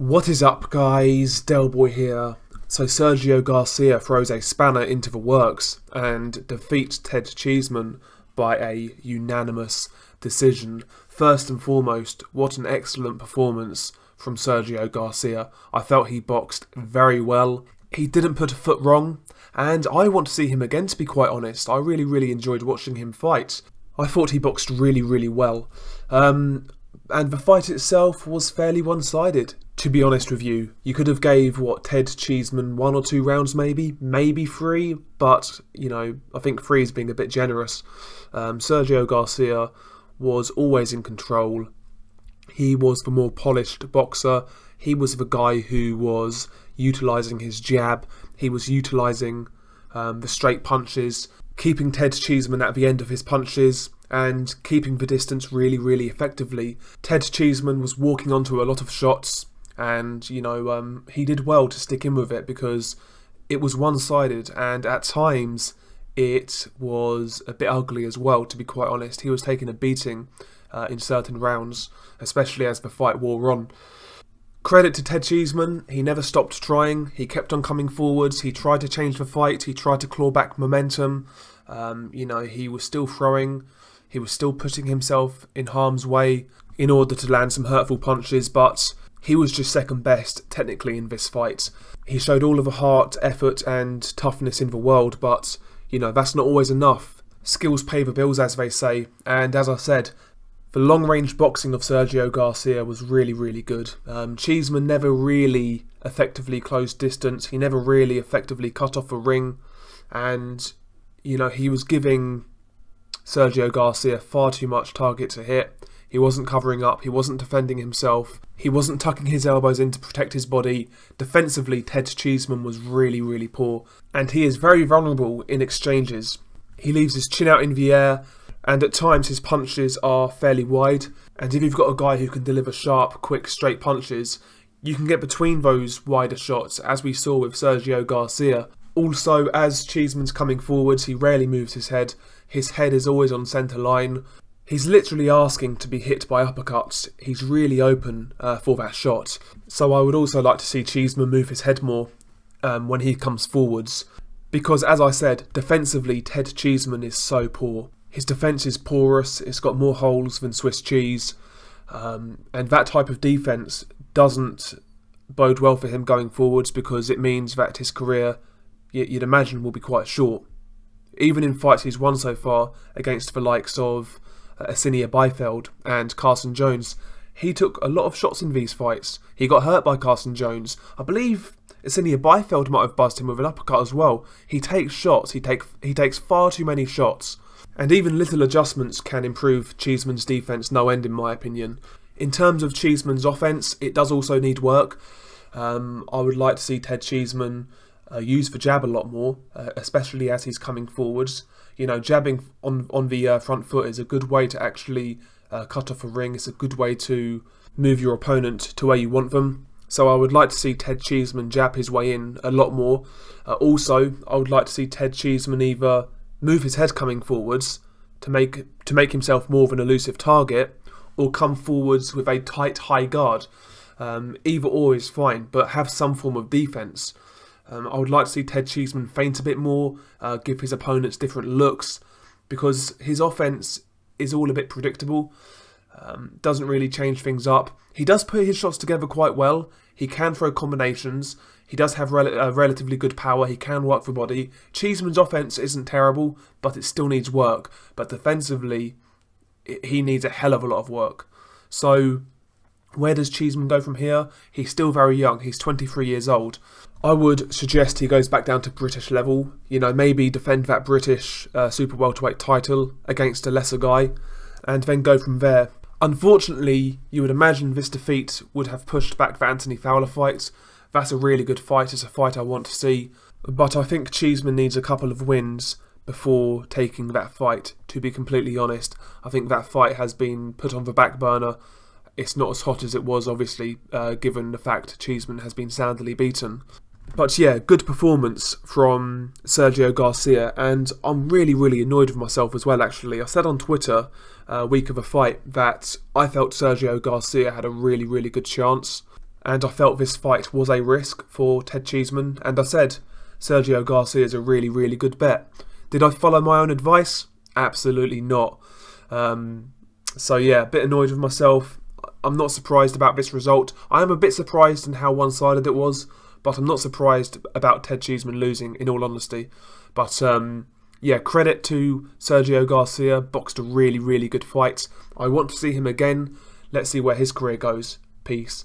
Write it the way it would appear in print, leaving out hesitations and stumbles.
What is up, guys? Delboy here. So Sergio Garcia throws a spanner into the works and defeats Ted Cheeseman by a unanimous decision. First and foremost, what an excellent performance from Sergio Garcia. I felt he boxed very well. He didn't put a foot wrong, and I want to see him again, to be quite honest. I really enjoyed watching him fight. I thought he boxed really well. And the fight itself was fairly one-sided, to be honest with you. You could have gave, Ted Cheeseman 1 or 2 rounds maybe 3, but, I think 3 is being a bit generous. Sergio Garcia was always in control. He was the more polished boxer. He was the guy who was utilising his jab. He was utilising the straight punches, keeping Ted Cheeseman at the end of his punches, and keeping the distance really effectively. Ted Cheeseman was walking onto a lot of shots, and he did well to stick in with it because it was one-sided, and at times it was a bit ugly as well, to be quite honest. He was taking a beating in certain rounds, especially as the fight wore on. Credit to Ted Cheeseman, he never stopped trying. He kept on coming forwards. He tried to change the fight. He tried to claw back momentum. He was still throwing. He was still putting himself in harm's way in order to land some hurtful punches, but he was just second best technically in this fight. He showed all of the heart, effort and toughness in the world, but that's not always enough. Skills pay the bills, as they say, and as I said, the long-range boxing of Sergio Garcia was really good. Cheeseman never really effectively closed distance. He never really effectively cut off a ring, and he was giving Sergio Garcia far too much target to hit. He wasn't covering up, he wasn't defending himself, he wasn't tucking his elbows in to protect his body. Defensively, Ted Cheeseman was really poor, and he is very vulnerable in exchanges. He leaves his chin out in the air, and at times his punches are fairly wide, and if you've got a guy who can deliver sharp, quick, straight punches, you can get between those wider shots, as we saw with Sergio Garcia. Also, as Cheeseman's coming forwards, he rarely moves his head. His head is always on centre line. He's literally asking to be hit by uppercuts. He's really open for that shot. So I would also like to see Cheeseman move his head more when he comes forwards. Because, as I said, defensively, Ted Cheeseman is so poor. His defence is porous. It's got more holes than Swiss cheese. And that type of defence doesn't bode well for him going forwards, because it means that his career, you'd imagine, will be quite short. Even in fights he's won so far against the likes of Asinia Beifeld and Carson Jones, he took a lot of shots in these fights. He got hurt by Carson Jones. I believe Asinia Beifeld might have buzzed him with an uppercut as well. He takes shots. He takes far too many shots. And even little adjustments can improve Cheesemans' defence no end, in my opinion. In terms of Cheesemans' offence, it does also need work. I would like to see Ted Cheeseman use the jab a lot more, especially as he's coming forwards. Jabbing on the front foot is a good way to actually cut off a ring. It's a good way to move your opponent to where you want them. So I would like to see Ted Cheeseman jab his way in a lot more. Also, I would like to see Ted Cheeseman either move his head coming forwards to make himself more of an elusive target, or come forwards with a tight high guard. Either or is fine, but have some form of defence. I would like to see Ted Cheeseman feint a bit more, give his opponents different looks, because his offence is all a bit predictable, doesn't really change things up. He does put his shots together quite well. He can throw combinations. He does have relatively good power. He can work the body. Cheeseman's offence isn't terrible, but it still needs work. But defensively, he needs a hell of a lot of work. So where does Cheeseman go from here? He's still very young. He's 23 years old. I would suggest he goes back down to British level. Maybe defend that British super welterweight title against a lesser guy, and then go from there. Unfortunately, you would imagine this defeat would have pushed back the Anthony Fowler fight. That's a really good fight. It's a fight I want to see. But I think Cheeseman needs a couple of wins before taking that fight, to be completely honest. I think that fight has been put on the back burner. It's not as hot as it was, obviously, given the fact Cheeseman has been soundly beaten. But yeah, good performance from Sergio Garcia, and I'm really annoyed with myself as well, actually. I said on Twitter, week of a fight, that I felt Sergio Garcia had a really good chance. and I felt this fight was a risk for Ted Cheeseman, and I said Sergio Garcia is a really, really good bet. Did I follow my own advice? Absolutely not. So yeah, a bit annoyed with myself. I'm not surprised about this result. I am a bit surprised in how one-sided it was, but I'm not surprised about Ted Cheeseman losing, in all honesty. But yeah, credit to Sergio Garcia, boxed a really, really good fight. I want to see him again. Let's see where his career goes. Peace.